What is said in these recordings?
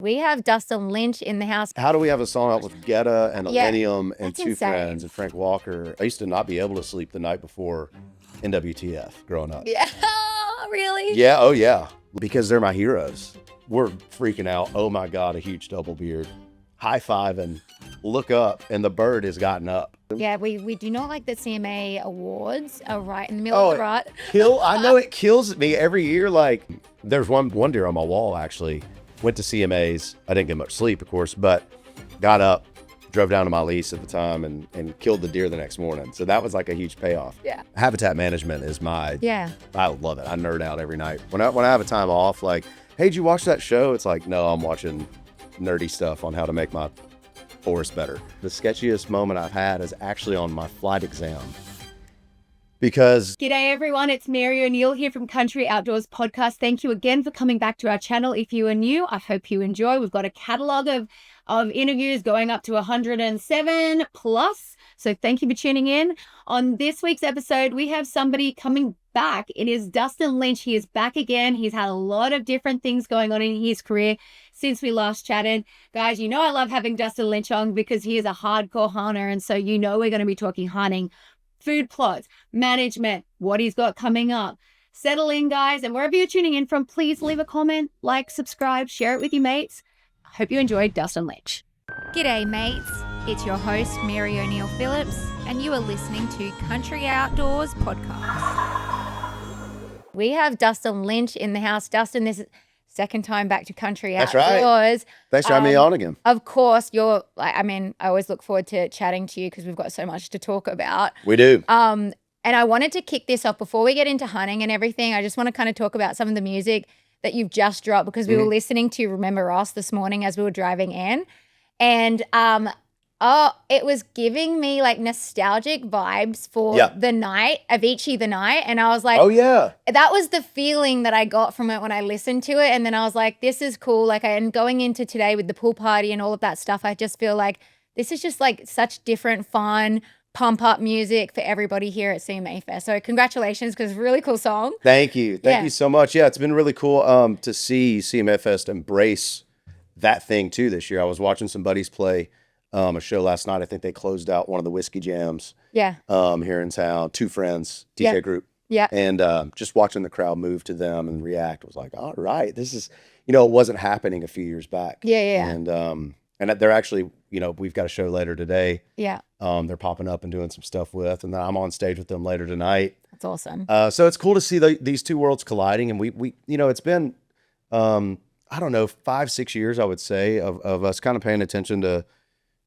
We have Dustin Lynch in the house. How do we have a song out with Guetta and Yeah, Illenium and that's two insane. friends and Frank Walker? I used to not be able to sleep the night before NWTF growing up. Yeah, really? Yeah, oh yeah. Because they're my heroes. We're freaking out. Oh my God, a huge double beard. High five and look up, and the bird has gotten up. Yeah, we do not like the CMA awards are right in the middle of the rut. I know it kills me every year. Like, there's one deer on my wall, actually. Went to CMAs. I didn't get much sleep, of course, but got up, drove down to my lease at the time and killed the deer the next morning. So that was like a huge payoff. Yeah. Habitat management is I love it. I nerd out every night. When I have a time off, like, hey, did you watch that show? It's like, no, I'm watching nerdy stuff on how to make my forest better. The sketchiest moment I've had is actually on my flight exam. Because G'day everyone, it's Mary O'Neill here from Country Outdoors Podcast. Thank you again for coming back to our channel. If you are new, I hope you enjoy. We've got a catalogue of interviews going up to 107 plus. So thank you for tuning in. On this week's episode, we have somebody coming back. It is Dustin Lynch. He is back again. He's had a lot of different things going on in his career since we last chatted. Guys, you know I love having Dustin Lynch on because he is a hardcore hunter. And so you know we're going to be talking hunting, food plots, management, what he's got coming up. Settle in, guys, and wherever you're tuning in from, please leave a comment, like, subscribe, share it with your mates. I hope you enjoyed Dustin Lynch. G'day, mates. It's your host, Mary O'Neill Phillips, and you are listening to Country Outdoors Podcast. We have Dustin Lynch in the house. Dustin, this is second time back to Country That's Outdoors. right. Thanks for having me on again. Of course, I always look forward to chatting to you because we've got so much to talk about. We do. And I wanted to kick this off before we get into hunting and everything. I just want to kind of talk about some of the music that you've just dropped because we were listening to Remember Us this morning as we were driving in. And it was giving me like nostalgic vibes for the night, Avicii the night. And I was like, oh yeah. That was the feeling that I got from it when I listened to it. And then I was like, this is cool. Like, and going into today with the pool party and all of that stuff, I just feel like this is just like such different, fun, pump up music for everybody here at CMA Fest. So congratulations, because it's a really cool song. Thank you. Thank you so much. Yeah, it's been really cool to see CMA Fest embrace that thing too this year. I was watching some buddies play a show last night. I think they closed out one of the whiskey jams here in town. Two friends, DJ group. Yeah. And just watching the crowd move to them and react was like, all right, this is, it wasn't happening a few years back. Yeah. And they're actually, we've got a show later today. Yeah. They're popping up and doing some stuff with, and then I'm on stage with them later tonight. That's awesome. So it's cool to see these two worlds colliding. And we it's been, I don't know, 5-6 years, I would say, of us kind of paying attention to,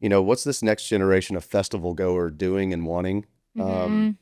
what's this next generation of festival goer doing and wanting. And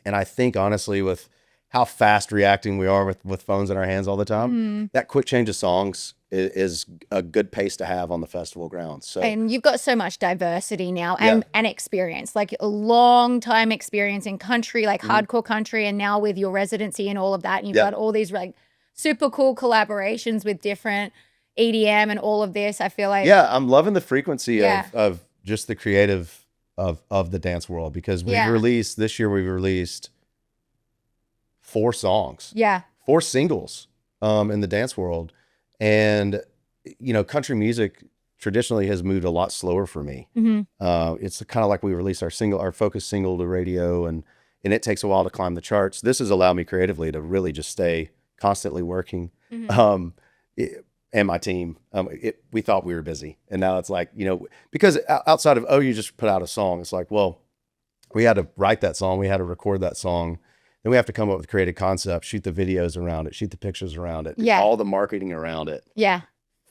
I think, honestly, with how fast reacting we are with phones in our hands all the time, that quick change of songs is a good pace to have on the festival grounds. So, and you've got so much diversity now and experience, like a long time experience in country, like hardcore country, and now with your residency and all of that. And you've got all these like super cool collaborations with different EDM and all of this. I feel like I'm loving the frequency of just the creative of the dance world, because we've released 4 songs, 4 singles in the dance world. And country music traditionally has moved a lot slower for me. It's kind of like we released our focus single to radio, and it takes a while to climb the charts. This has allowed me creatively to really just stay constantly working. And my team, we thought we were busy, and now it's like, because outside of, you just put out a song, it's like, well, we had to write that song, we had to record that song, then we have to come up with creative concepts, shoot the videos around it, shoot the pictures around it, all the marketing around it.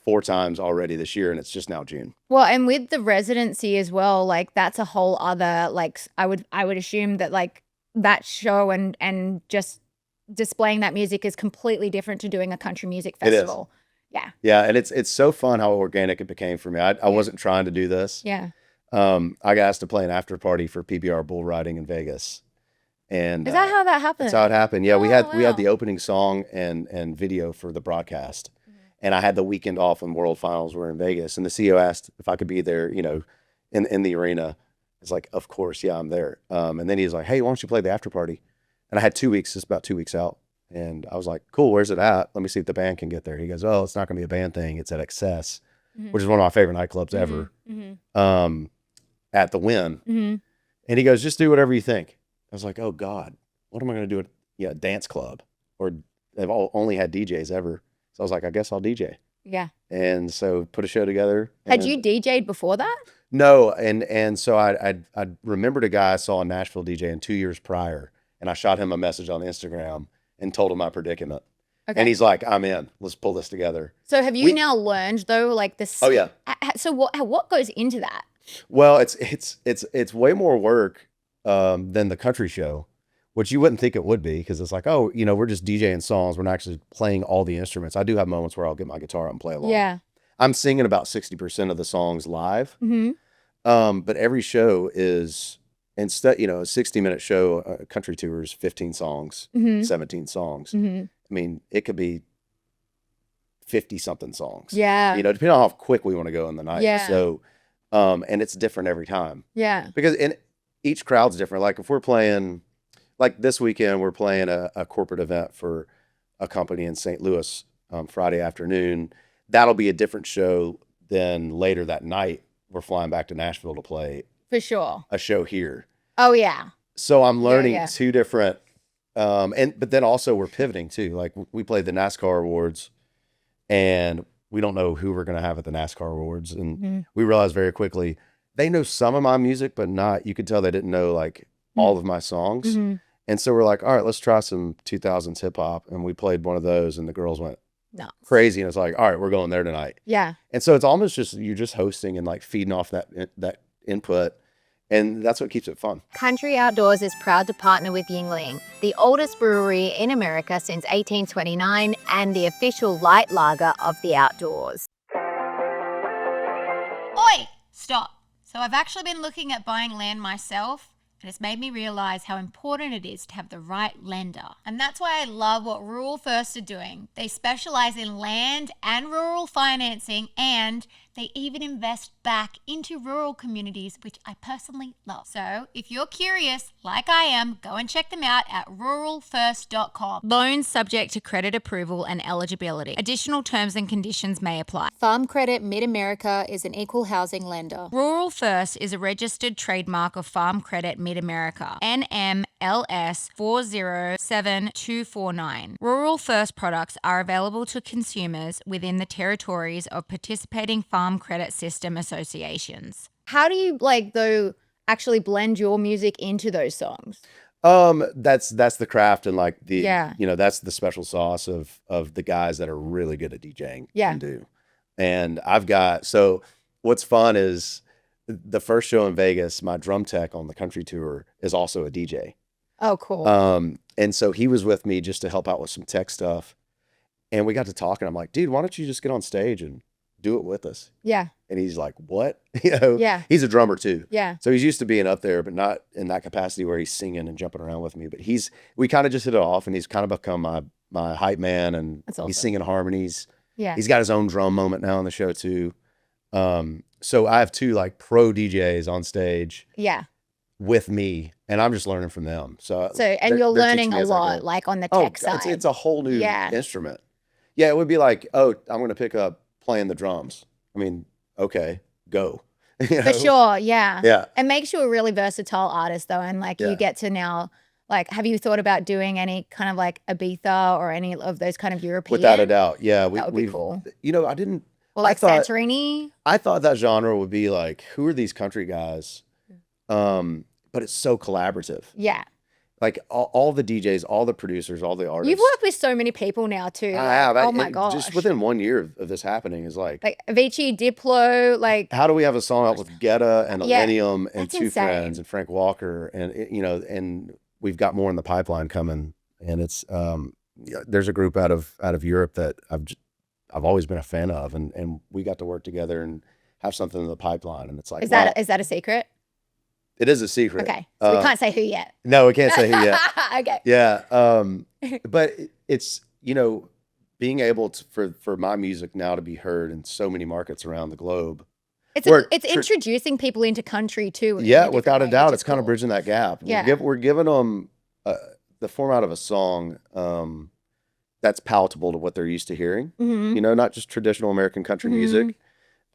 4 times already this year, and it's just now June. Well, and with the residency as well, like that's a whole other, like I would assume that like that show and just displaying that music is completely different to doing a country music festival. It is. Yeah, and it's so fun how organic it became for me. I wasn't trying to do this. I got asked to play an after party for PBR bull riding in Vegas. And is that how that happened? That's how it happened. Yeah, we had the opening song and video for the broadcast. And I had the weekend off when World Finals were in Vegas, and the CEO asked if I could be there, in the arena. It's like, of course, I'm there. And then he's like, hey, why don't you play the after party? And I had 2 weeks, just about 2 weeks out. And I was like, cool, where's it at? Let me see if the band can get there. He goes, oh, it's not going to be a band thing. It's at Excess, which is one of my favorite nightclubs ever, at the Wynn. And he goes, just do whatever you think. I was like, oh God, what am I going to do at a dance club? Or they've only had DJs ever. So I was like, I guess I'll DJ. Yeah. And so put a show together. Had you DJ'd before that? No. And so I remembered a guy I saw in Nashville DJing 2 years prior, and I shot him a message on Instagram and told him my predicament. Okay. And he's like, I'm in. Let's pull this together. So have you now learned though, like this? Oh yeah. So what goes into that? Well, it's way more work than the country show, which you wouldn't think it would be, because it's like, oh, we're just DJing songs. We're not actually playing all the instruments. I do have moments where I'll get my guitar out and play along. Yeah. I'm singing about 60% of the songs live. But every show is, instead, a 60-minute show, a country tour is 15 songs, 17 songs. I mean, it could be 50-something songs. Yeah. Depending on how quick we want to go in the night. Yeah. So, and it's different every time. Yeah. Because each crowd's different. Like if we're playing, like this weekend, we're playing a corporate event for a company in St. Louis Friday afternoon. That'll be a different show than later that night. We're flying back to Nashville to play. For sure. A show here. Oh yeah. So I'm learning two different, but then also we're pivoting too. Like we played the NASCAR awards, and we don't know who we're going to have at the NASCAR awards. And we realized very quickly, they know some of my music, but not, you could tell they didn't know like all of my songs. And so we're like, all right, let's try some 2000s hip hop. And we played one of those, and the girls went crazy. And it's like, all right, we're going there tonight. Yeah. And so it's almost just, you're just hosting and like feeding off that input. And that's what keeps it fun. Country Outdoors is proud to partner with Illenium, the oldest brewery in America since 1829 and the official light lager of the outdoors. Oi! Stop. So I've actually been looking at buying land myself, and it's made me realize how important it is to have the right lender. And that's why I love what Rural First are doing. They specialize in land and rural financing, and they even invest back into rural communities, which I personally love. So if you're curious, like I am, go and check them out at ruralfirst.com. Loans subject to credit approval and eligibility. Additional terms and conditions may apply. Farm Credit Mid-America is an equal housing lender. Rural First is a registered trademark of Farm Credit Mid-America, NMLS 407249. Rural First products are available to consumers within the territories of participating farm credit system associations. How do you actually blend your music into those songs? That's the craft, and like that's the special sauce of the guys that are really good at DJing can do. And so what's fun is the first show in Vegas, my drum tech on the country tour is also a DJ. Oh, cool. And so he was with me just to help out with some tech stuff. And we got to talking. I'm like, dude, why don't you just get on stage and do it with us? Yeah. And he's like, what? Yeah. He's a drummer too. Yeah. So he's used to being up there, but not in that capacity where he's singing and jumping around with me. But we kind of just hit it off, and he's kind of become my hype man, and he's singing harmonies. Yeah. He's got his own drum moment now on the show too. So I have two like pro DJs on stage. Yeah. With me, and I'm just learning from them. So you're learning a lot, like on the tech side. It's a whole new instrument. Yeah, it would be like, oh, I'm going to pick up playing the drums. I mean, okay, go. For sure, yeah. Yeah. It makes you a really versatile artist though, and you get to now, have you thought about doing any kind of like Ibiza or any of those kind of European? Without a doubt, yeah. That would be cool. I didn't. Well, Santorini? I thought that genre would be like, who are these country guys? But it's so collaborative. Yeah. Like all the DJs, all the producers, all the artists. You've worked with so many people now too. I have. Oh my gosh. Just within 1 year of this happening is like Avicii, Diplo, how do we have a song out with Guetta and Illenium and that's Two insane. Friends and Frank Walker, and and we've got more in the pipeline coming, and it's there's a group out of Europe that I've always been a fan of, and we got to work together and have something in the pipeline, and it's like, is that a secret? It is a secret. Okay. So we can't say who yet. No, we can't say who yet. Okay. Yeah. But it's, being able to, for my music now to be heard in so many markets around the globe. It's introducing people into country too. Yeah, without a doubt. It's kind of cool. Bridging that gap. Yeah. We're giving them the format of a song, that's palatable to what they're used to hearing. Mm-hmm. You know, not just traditional American country music.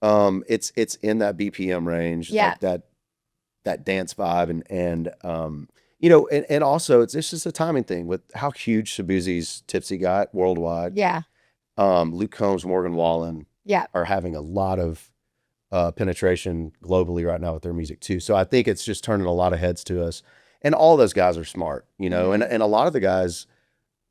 It's in that BPM range, like that dance vibe, and you know, and also it's just a timing thing with how huge Shabuzi's Tipsy got worldwide. Yeah. Luke Combs, Morgan Wallen, Yeah, are having a lot of penetration globally right now with their music too. So I think it's just turning a lot of heads to us, and all those guys are smart, you know, and a lot of the guys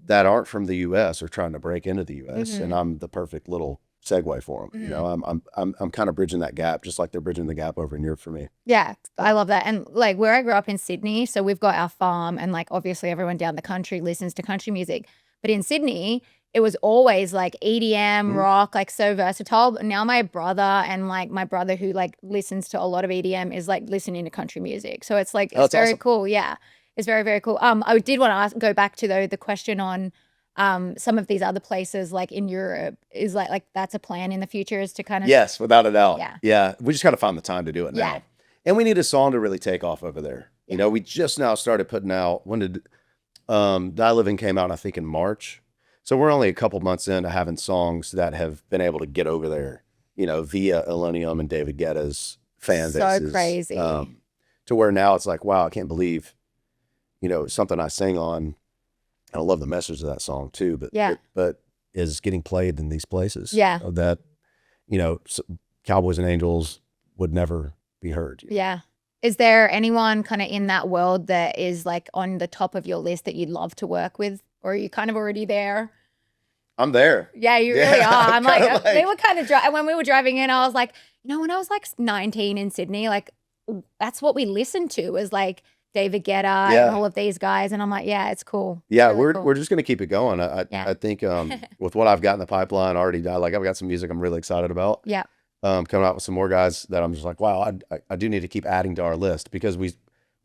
that aren't from the U.S. are trying to break into the U.S. and I'm the perfect little segue for them. You know, I'm kind of bridging that gap, just like they're bridging the gap over in Europe for me. Yeah, I love that. And like where I grew up in Sydney, so we've got our farm, and like obviously everyone down the country listens to country music. But in Sydney, it was always like EDM, rock, like so versatile. But now my brother and like my brother who like listens to a lot of EDM is like listening to country music. So it's like, it's very cool. Yeah, it's very, very cool. I did want to go back to though the question on some of these other places like in Europe is like that's a plan in the future is to kind of. Yes, without a doubt. Yeah. Yeah. We just got to find the time to do it now. Yeah. And we need a song to really take off over there. You know, we just now started putting out, when did Die Living came out, I think in March. So we're only a couple months into having songs that have been able to get over there, you know, via Illenium and David Guetta's fan bases. So crazy. To where now it's like, wow, I can't believe, you know, something I sing on. And I love the message of that song too, but is getting played in these places. Yeah. That, you know, Cowboys and Angels would never be heard. Yeah. Is there anyone kind of in that world that is like on the top of your list that you'd love to work with? Or are you kind of already there? I'm there. Yeah, you really are. I'm like, they were kind of when we were driving in, I was like, you know, when I was like 19 in Sydney, like that's what we listened to was like David Guetta and all of these guys. And I'm like, yeah, it's cool. Yeah, really we're just going to keep it going. I think with what I've got in the pipeline already, like I've got some music I'm really excited about. Yeah. Coming out with some more guys that I'm just like, wow, I do need to keep adding to our list because we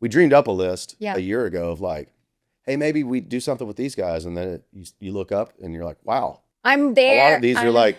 dreamed up a list a year ago of like, hey, maybe we do something with these guys. And then you look up and you're like, wow. I'm there. A lot of these you're like,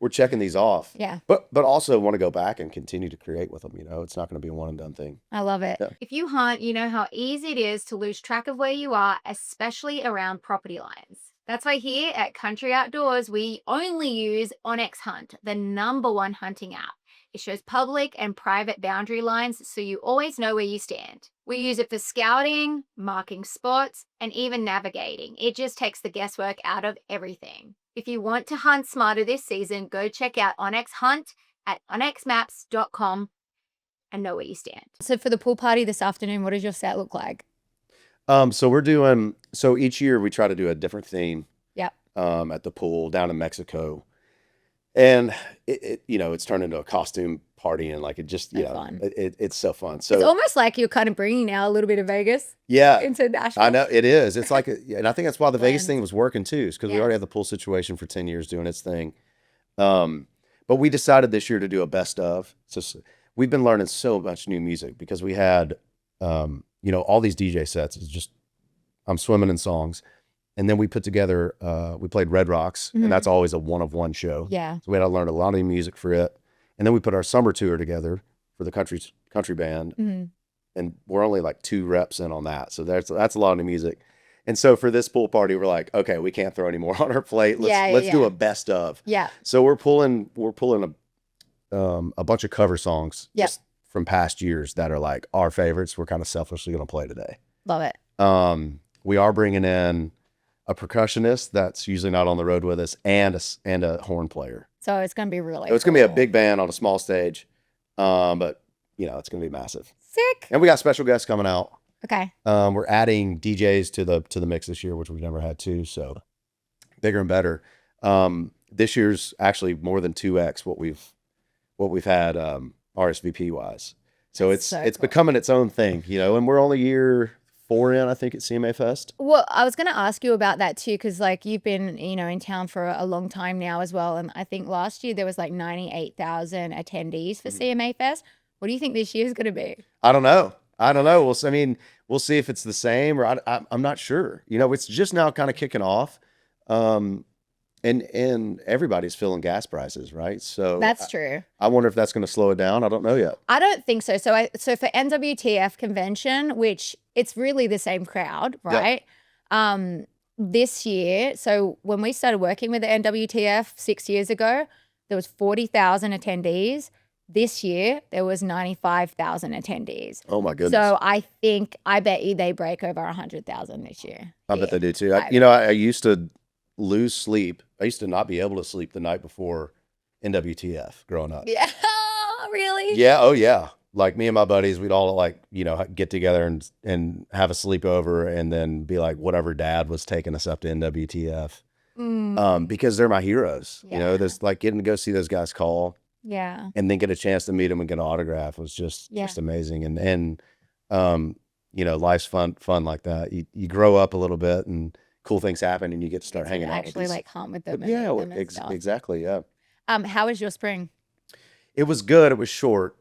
we're checking these off. Yeah. But also want to go back and continue to create with them. You know, it's not going to be a one and done thing. I love it. Yeah. If you hunt, you know how easy it is to lose track of where you are, especially around property lines. That's why here at Country Outdoors, we only use onX Hunt, the #1 hunting app. It shows public and private boundary lines so you always know where you stand. We use it for scouting, marking spots, and even navigating. It just takes the guesswork out of everything. If you want to hunt smarter this season, go check out onX Hunt at onxmaps.com and know where you stand. So for the pool party this afternoon, what does your set look like? So each year we try to do a different theme. Yep. At the pool down in Mexico. And it you know, it's turned into a costume party and like it just, you know, fun. It's so fun. So it's almost like you're kind of bringing now a little bit of Vegas into Nashville. I know it is. It's like, and I think that's why the Vegas thing was working too, is because we already had the pool situation for 10 years doing its thing. But we decided this year to do a best of. So we've been learning so much new music because we had, you know, all these DJ sets. It's just, I'm swimming in songs. And then we put together, we played Red Rocks, and that's always a one-of-one show. Yeah. So we had to learn a lot of new music for it. And then we put our summer tour together for the country band. And we're only like 2 reps in on that. So that's a lot of new music. And so for this pool party, we're like, okay, we can't throw any more on our plate. Let's do a best of. Yeah. So we're pulling a bunch of cover songs just from past years that are like our favorites. We're kind of selfishly going to play today. Love it. We are bringing in a percussionist that's usually not on the road with us and a horn player. So it's going to be really It's going to be a big band on a small stage. But you know, it's going to be massive. Sick. And we got special guests coming out. Okay. We're adding DJs to the mix this year, which we've never had too. So bigger and better. This year's actually more than 2x what we've had RSVP wise. So it's cool. becoming its own thing, you know, and we're only year 4 in, I think, at CMA Fest. Well, I was going to ask you about that too, because like you've been, you know, in town for a long time now as well. And I think last year there was like 98,000 attendees for CMA Fest. What do you think this year is going to be? I don't know. We'll see if it's the same, or I'm not sure. You know, it's just now kind of kicking off. And everybody's feeling gas prices, right? So that's true. I wonder if that's going to slow it down. I don't know yet. I don't think so. So for NWTF convention, which it's really the same crowd, right? this year, so when we started working with the NWTF 6 years ago, there was 40,000 attendees. This year, there was 95,000 attendees. Oh my goodness. So I bet you they break over 100,000 this year. I bet they do too. I used to lose sleep. I used to not be able to sleep the night before NWTF growing up. Yeah, really? Yeah. Oh yeah. Like me and my buddies, we'd all like, get together and have a sleepover and then be like, whatever dad was taking us up to NWTF. Because they're my heroes. Yeah. There's like getting to go see those guys call. Yeah. And then get a chance to meet them and get an autograph was just amazing. And life's fun like that. You grow up a little bit and cool things happen and you get to start hanging out. Actually like hunt with them. Yeah, exactly. Yeah. How was your spring? It was good. It was short.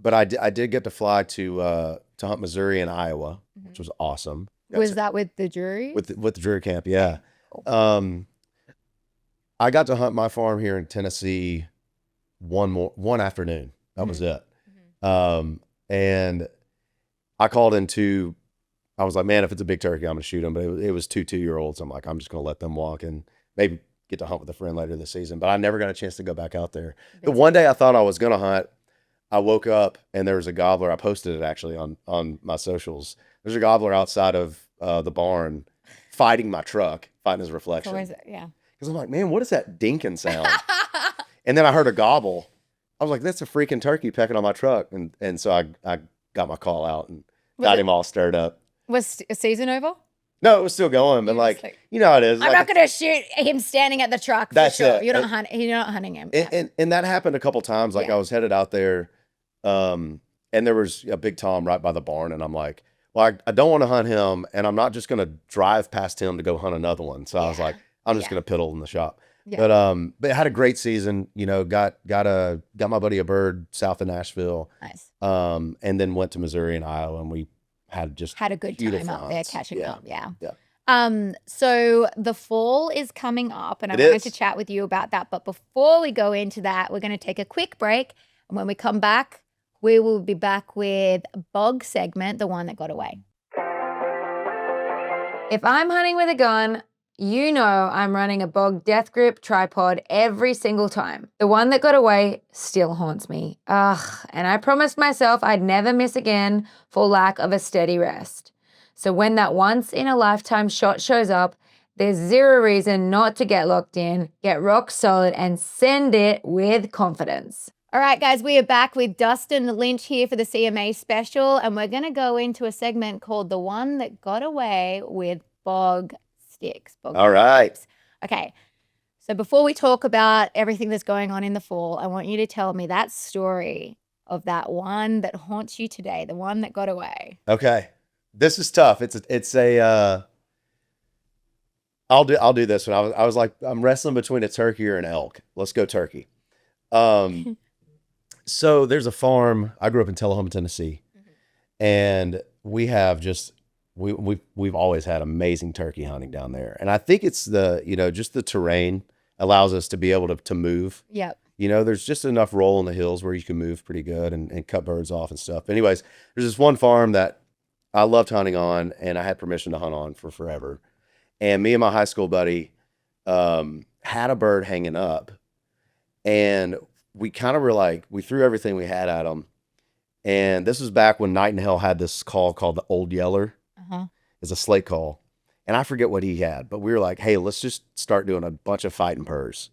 But I did get to fly to hunt Missouri and Iowa, which was awesome. Was that with the jury? With the jury camp, yeah. Cool. I got to hunt my farm here in Tennessee one afternoon. That was it. And I called in I was like, man, if it's a big turkey, I'm gonna shoot him. But it was 2-year-olds. I'm like, I'm just gonna let them walk and maybe get to hunt with a friend later this season. But I never got a chance to go back out there. The one day I thought I was gonna hunt, I woke up and there was a gobbler. I posted it actually on my socials. There's a gobbler outside of the barn fighting my truck, fighting his reflection. Yeah. Because I'm like, man, what is that dinking sound? And then I heard a gobble. I was like, that's a freaking turkey pecking on my truck. And so I got my call out and got him all stirred up. Was a season over? No, it was still going, but you know how it is. I'm not going to shoot him standing at the truck. That's for sure. it. You're not hunting him. And that happened a couple times. Like I was headed out there, and there was a big tom right by the barn, and I'm like, well, I don't want to hunt him, and I'm not just going to drive past him to go hunt another one. So I was like, I'm just going to piddle in the shop. Yeah. But it had a great season. Got my buddy a bird south of Nashville. Nice. And then went to Missouri and Iowa, and we had a good time out there catching up. Yeah. Yeah. So the fall is coming up, and I wanted to chat with you about that. But before we go into that, we're going to take a quick break, and when we come back, we will be back with Bog segment, the one that got away. If I'm hunting with a gun, you know I'm running a Bog death grip tripod every single time. The one that got away still haunts me. And I promised myself I'd never miss again for lack of a steady rest. So when that once in a lifetime shot shows up, there's zero reason not to get locked in, get rock solid, and send it with confidence. All right, guys, we are back with Dustin Lynch here for the CMA special, and we're going to go into a segment called The One That Got Away with Bog Sticks. All right. Okay, so before we talk about everything that's going on in the fall, I want you to tell me that story of that one that haunts you today, the one that got away. Okay, this is tough. I'll do this one. I was like, I'm wrestling between a turkey or an elk. Let's go turkey. So there's a farm. I grew up in Tullahoma, Tennessee, and we have we've always had amazing turkey hunting down there. And I think it's just the terrain allows us to be able to move. Yep. There's just enough roll in the hills where you can move pretty good and cut birds off and stuff. But anyways, there's this one farm that I loved hunting on, and I had permission to hunt on for forever. And me and my high school buddy had a bird hanging up, and we kind of were like, we threw everything we had at him. And this was back when Night and Hell had this call called the Old Yeller. It's a slate call. And I forget what he had, but we were like, hey, let's just start doing a bunch of fighting purrs.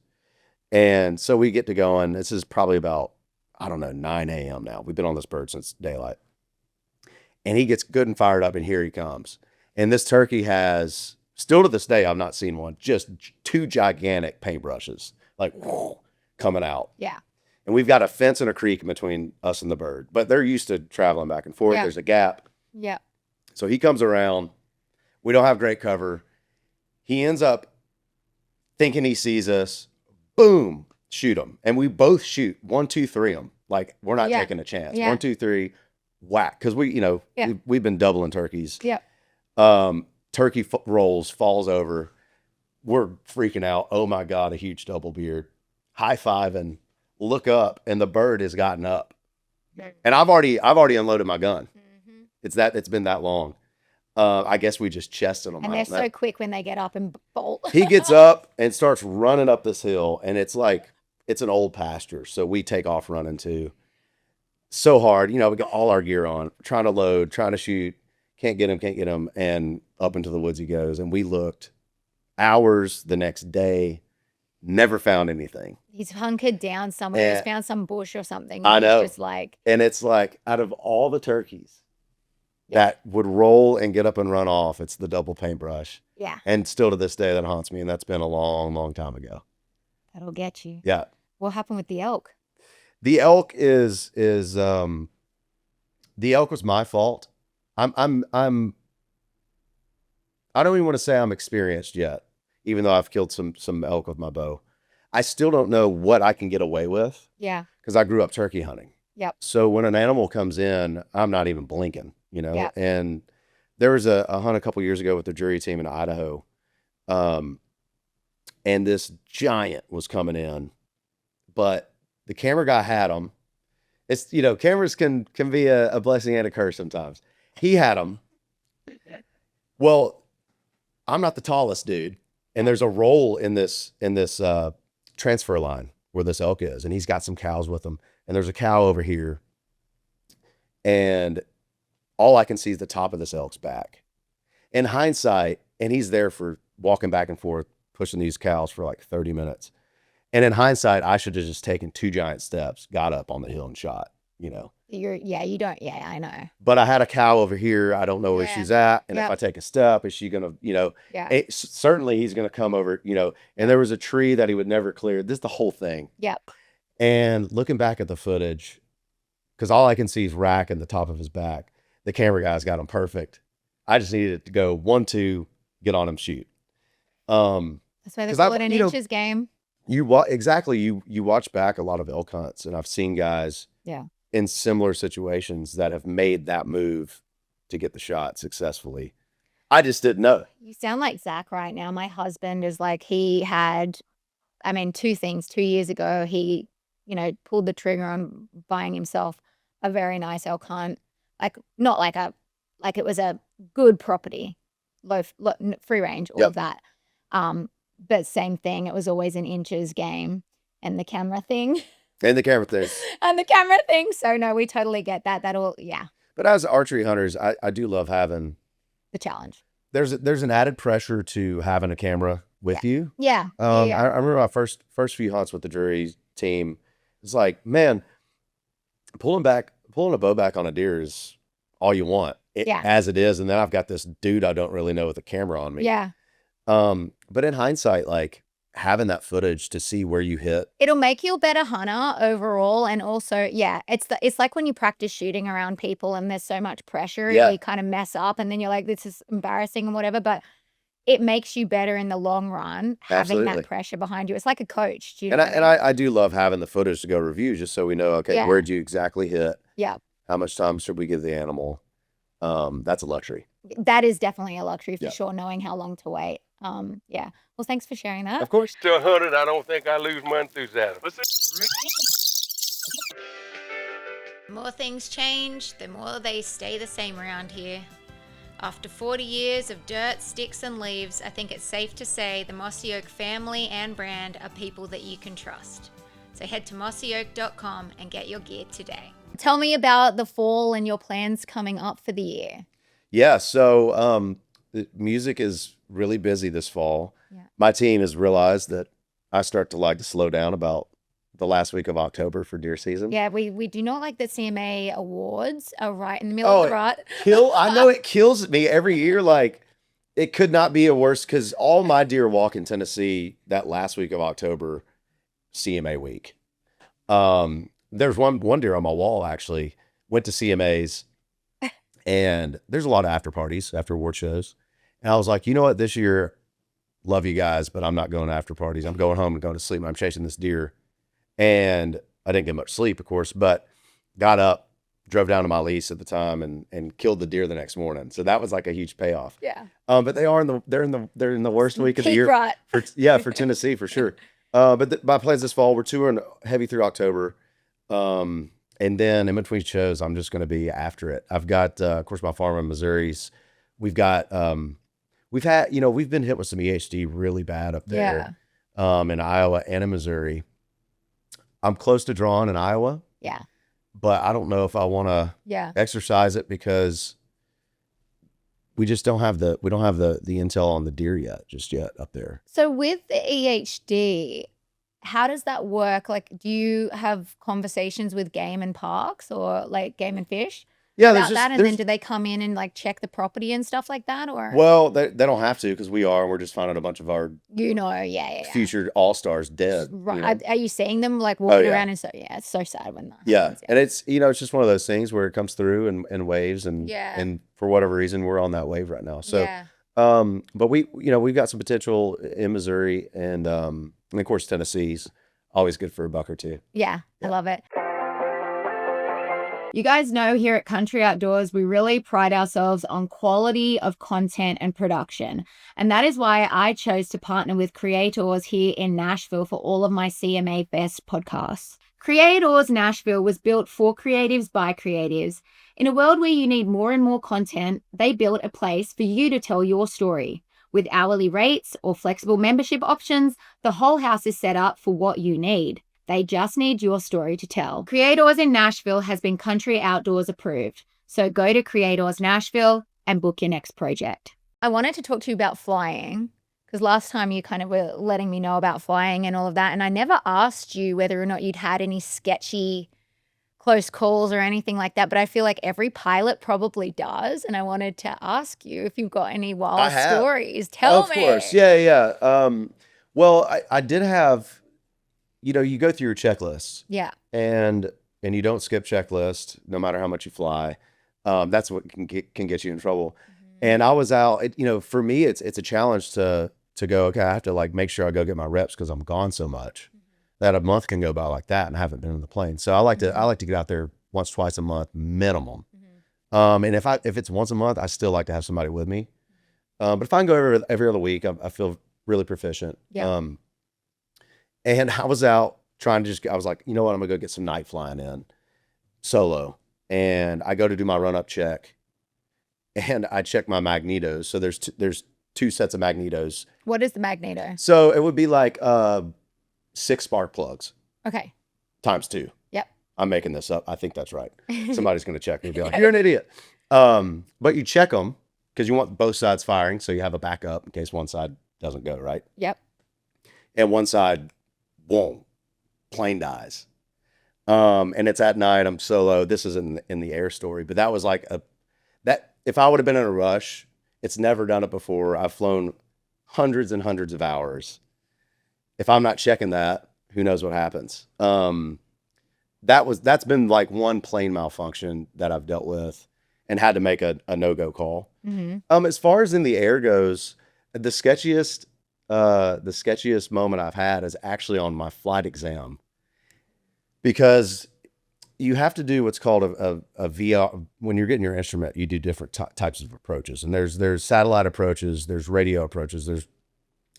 And so we get to going. This is probably about, 9 a.m. now. We've been on this bird since daylight. And he gets good and fired up, and here he comes. And this turkey has, still to this day, I've not seen one, just 2 gigantic paintbrushes, like coming out. Yeah. And we've got a fence and a creek in between us and the bird, but they're used to traveling back and forth. Yeah. There's a gap. Yeah. So he comes around. We don't have great cover. He ends up thinking he sees us. Boom, shoot him. And we both shoot 1, 2, 3 them. Like, we're not taking a chance. Yeah. 1, 2, 3, whack. Because we've been doubling turkeys. Yeah. Turkey rolls, falls over. We're freaking out. Oh my God, a huge double beard. High-fiving. Look up, and the bird has gotten up. And I've already unloaded my gun. It's been that long. I guess we just chested him. And they're so quick when they get up and bolt. He gets up and starts running up this hill, and it's like, it's an old pasture. So we take off running too. So hard. You know, we got all our gear on, trying to load, trying to shoot. Can't get him. And up into the woods he goes. And we looked hours the next day, never found anything. He's hunkered down somewhere. He's found some bush or something. I know. He's just like, and it's like, out of all the turkeys that would roll and get up and run off, it's the double paintbrush. Yeah. And still to this day, that haunts me. And that's been a long, long time ago. That'll get you. Yeah. What happened with the elk? The elk the elk was my fault. I don't even want to say I'm experienced yet, even though I've killed some elk with my bow. I still don't know what I can get away with. Yeah. Because I grew up turkey hunting. Yep. So when an animal comes in, I'm not even blinking, you know? Yep. And there was a hunt a couple years ago with the jury team in Idaho. And this giant was coming in, but the camera guy had him. It's, you know, cameras can be a blessing and a curse sometimes. He had him. Well, I'm not the tallest dude. And there's a roll in this transfer line where this elk is. And he's got some cows with him. And there's a cow over here. And all I can see is the top of this elk's back. In hindsight, and he's there for walking back and forth, pushing these cows for like 30 minutes. And in hindsight, I should have just taken 2 giant steps, got up on the hill and shot, you know. I know. But I had a cow over here. I don't know where she's at. And if I take a step, is she going to, you know, certainly he's going to come over, you know, and there was a tree that he would never clear. This is the whole thing. Yep. And looking back at the footage, because all I can see is rack in the top of his back. The camera guy's got him perfect. I just needed to go 1, 2, get on him, shoot. That's why they call it an inches game. You watch back a lot of elk hunts, and I've seen guys in similar situations that have made that move to get the shot successfully. I just didn't know. You sound like Zach right now. My husband is like, he had, 2 things. 2 years ago, he, pulled the trigger on buying himself a very nice elk hunt. Like, not like it was a good property, low free range, all of that. But same thing. It was always an inches game, and the camera thing. And the camera thing. And the camera thing. So no, we totally get that. But as archery hunters, I do love having the challenge. There's an added pressure to having a camera with you. Yeah. I remember my first few hunts with the jury team. It's like, man, pulling a bow back on a deer is all you want. As it is. And then I've got this dude I don't really know with a camera on me. Yeah. But in hindsight, like having that footage to see where you hit, it'll make you a better hunter overall. And also, it's like when you practice shooting around people and there's so much pressure, you kind of mess up and then you're like, this is embarrassing and whatever, but it makes you better in the long run, having that pressure behind you. It's like a coach. I do love having the footage to go review just so we know, okay, where'd you exactly hit? Yeah. How much time should we give the animal? That's a luxury. That is definitely a luxury for sure, knowing how long to wait. Well, thanks for sharing that. Of course. Still hunted, I don't think I lose my enthusiasm. The more things change, the more they stay the same around here. After 40 years of dirt, sticks and leaves, I think it's safe to say the Mossy Oak family and brand are people that you can trust. So head to mossyoak.com and get your gear today. Tell me about the fall and your plans coming up for the year. Yeah, so the music is really busy this fall. Yeah. My team has realized that I start to like to slow down about the last week of October for deer season. Yeah, we do not like the CMA awards are right in the middle of the rut. I know it kills me every year. Like, it could not be a worse, because all my deer walk in Tennessee that last week of October, CMA week. There's one deer on my wall actually went to CMAs, and there's a lot of after parties, after award shows. And I was like, you know what, this year, love you guys, but I'm not going to after parties. I'm going home and going to sleep. And I'm chasing this deer. And I didn't get much sleep, of course, but got up, drove down to my lease at the time and killed the deer the next morning. So that was like a huge payoff. Yeah. But they're in the worst week of the year. Rut. For Tennessee, for sure. But my plans this fall, we're touring heavy through October. And then in between shows, I'm just going to be after it. I've got, of course, my farm in Missouri's We've got, we've been hit with some EHD really bad up there, in Iowa and in Missouri. I'm close to drawing in Iowa. Yeah. But I don't know if I want to exercise it because we just don't have the intel on the deer just yet up there. So with the EHD, how does that work? Like, do you have conversations with game and parks or like game and fish? Yeah, about that, and then do they come in and like check the property and stuff like that, or? Well, they don't have to because we're just finding a bunch of our future all-stars dead. Right? Are you seeing them like walking around? And so it's so sad when that happens, and it's it's just one of those things where it comes through in waves, and for whatever reason we're on that wave right now. So but we've got some potential in Missouri, and of course Tennessee's always good for a buck or two. Yeah. I love it. You guys know here at Country Outdoors, we really pride ourselves on quality of content and production. And that is why I chose to partner with Creators here in Nashville for all of my CMA Fest podcasts. Creators Nashville was built for creatives by creatives. In a world where you need more and more content, they built a place for you to tell your story. With hourly rates or flexible membership options, the whole house is set up for what you need. They just need your story to tell. Creators in Nashville has been Country Outdoors approved. So go to Creators Nashville and book your next project. I wanted to talk to you about flying because last time you kind of were letting me know about flying and all of that. And I never asked you whether or not you'd had any sketchy close calls or anything like that. But I feel like every pilot probably does. And I wanted to ask you if you've got any wild stories. Tell me. Of course. Yeah. Well, I did have... you go through your checklist. Yeah. And you don't skip checklist no matter how much you fly. That's what can get you in trouble. Mm-hmm. And I was out, for me, it's a challenge to go, okay, I have to like make sure I go get my reps because I'm gone so much that a month can go by like that and I haven't been in the plane. So I like to get out there once, twice a month minimum. Mm-hmm. And if it's once a month, I still like to have somebody with me. But if I can go every other week, I feel really proficient. Yeah. And I was out trying to I was like, you know what? I'm gonna go get some night flying in solo. And I go to do my run up check and I check my magnetos. So there's two sets of magnetos. What is the magneto? So it would be like 6 spark plugs. Okay. Times 2. Yep. I'm making this up. I think that's right. Somebody's gonna check me and be like, you're an idiot. But you check them because you want both sides firing. So you have a backup in case one side doesn't go, right? Yep. And one side won't, plane dies. And it's at night, I'm solo. This is in the air story, but that was like that if I would have been in a rush, it's never done it before. I've flown hundreds and hundreds of hours. If I'm not checking that, who knows what happens? That's been like one plane malfunction that I've dealt with and had to make a no-go call. Mm-hmm. As far as in the air goes, the sketchiest moment I've had is actually on my flight exam, because you have to do what's called a VR. When you're getting your instrument, you do different types of approaches, and there's satellite approaches, there's radio approaches, there's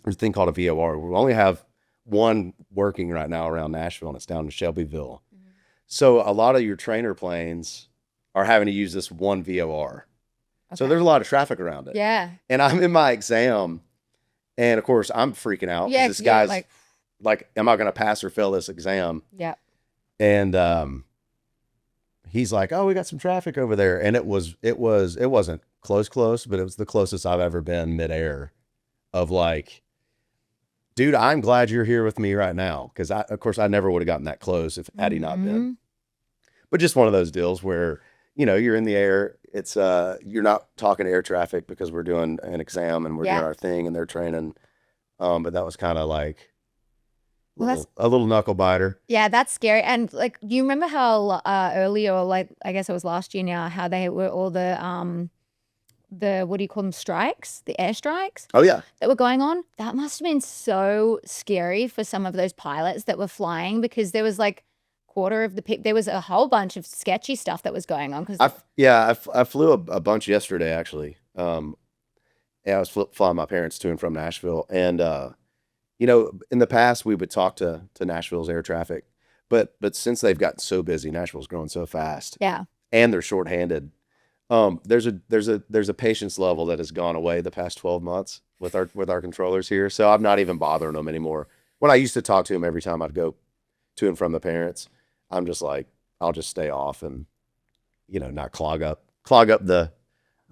a thing called a VOR. We only have one working right now around Nashville, and it's down in Shelbyville. Mm-hmm. So a lot of your trainer planes are having to use this one VOR. Okay. So there's a lot of traffic around it. Yeah. And I'm in my exam. And of course, I'm freaking out. Yeah, this guy's like, am I going to pass or fail this exam? Yeah. And he's like, oh, we got some traffic over there. And it wasn't close, but it was the closest I've ever been midair of like, dude, I'm glad you're here with me right now. Because of course, I never would have gotten that close had he not been. But just one of those deals where, you're in the air. It's you're not talking air traffic because we're doing an exam and we're doing our thing and they're training. But that was kind of like a little knuckle biter. Yeah, that's scary. And like, do you remember how earlier, like I guess it was last year now, how they were all the what do you call them, strikes, the air strikes? Oh yeah, that were going on. That must have been so scary for some of those pilots that were flying, because there was like quarter of the people. There was a whole bunch of sketchy stuff that was going on. I flew a bunch yesterday actually. I was flying my parents to and from Nashville, and in the past we would talk to Nashville's air traffic, but since they've gotten so busy, Nashville's growing so fast. Yeah, and they're shorthanded. There's a patience level that has gone away the past 12 months with our controllers here. So I'm not even bothering them anymore. When I used to talk to them every time I'd go to and from the parents, I'm just like, I'll just stay off and, not clog up the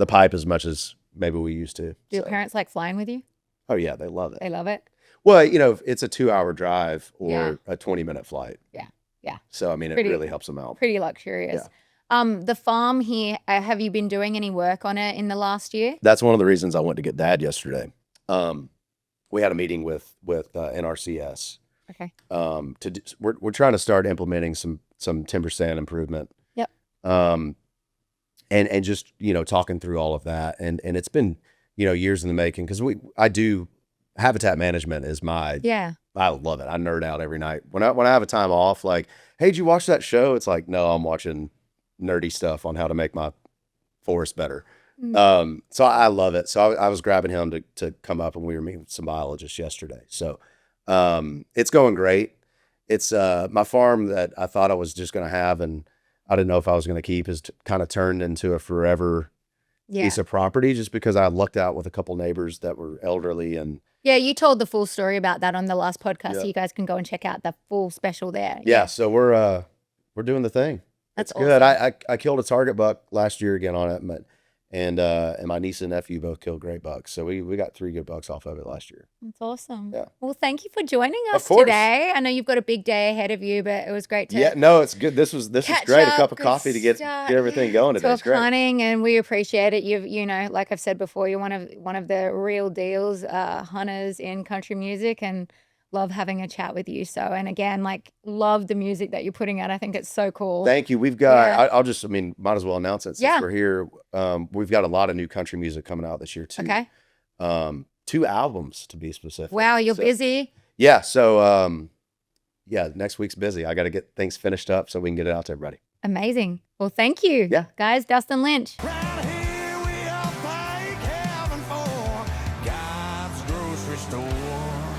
pipe as much as maybe we used to. Do your parents like flying with you? Oh yeah, they love it. They love it. Well, it's a 2-hour drive or a 20-minute flight. Yeah. Yeah. So, I mean, it really helps them out. Pretty luxurious. Yeah. The farm here, have you been doing any work on it in the last year? That's one of the reasons I went to get Dad yesterday. We had a meeting with NRCS. Okay. We're trying to start implementing some timber stand improvement. Yep. And just, talking through all of that. And it's been, years in the making, because I do habitat management is I love it. I nerd out every night. When I have a time off, like, hey, did you watch that show? It's like, no, I'm watching nerdy stuff on how to make my forest better. So I love it. So I was grabbing him to come up, and we were meeting with some biologists yesterday. So it's going great. It's my farm that I thought I was just going to have, and I didn't know if I was going to keep, is kind of turned into a forever piece of property, just because I lucked out with a couple neighbors that were elderly. And yeah, you told the full story about that on the last podcast. So you guys can go and check out the full special there. Yeah. So we're doing the thing. That's awesome. Good. I killed a target buck last year again on it, and my niece and nephew both killed great bucks. So we got 3 good bucks off of it last year. That's awesome. Yeah. Well, thank you for joining us today. I know you've got a big day ahead of you, but it was great to it's good. This was great. A cup of coffee to get everything going today. It's great. Hunting, and we appreciate it. You've like I've said before, you're one of the real deals hunters in country music, and love having a chat with you. So, and again, love the music that you're putting out. I think it's so cool. Thank you. We've got, might as well announce it since we're here. We've got a lot of new country music coming out this year too. Okay. 2 albums to be specific. Wow. You're busy. Yeah. So, next week's busy. I got to get things finished up so we can get it out to everybody. Amazing. Well, thank you. Yeah. Guys, Dustin Lynch. Round here we all thank heaven for God's grocery store.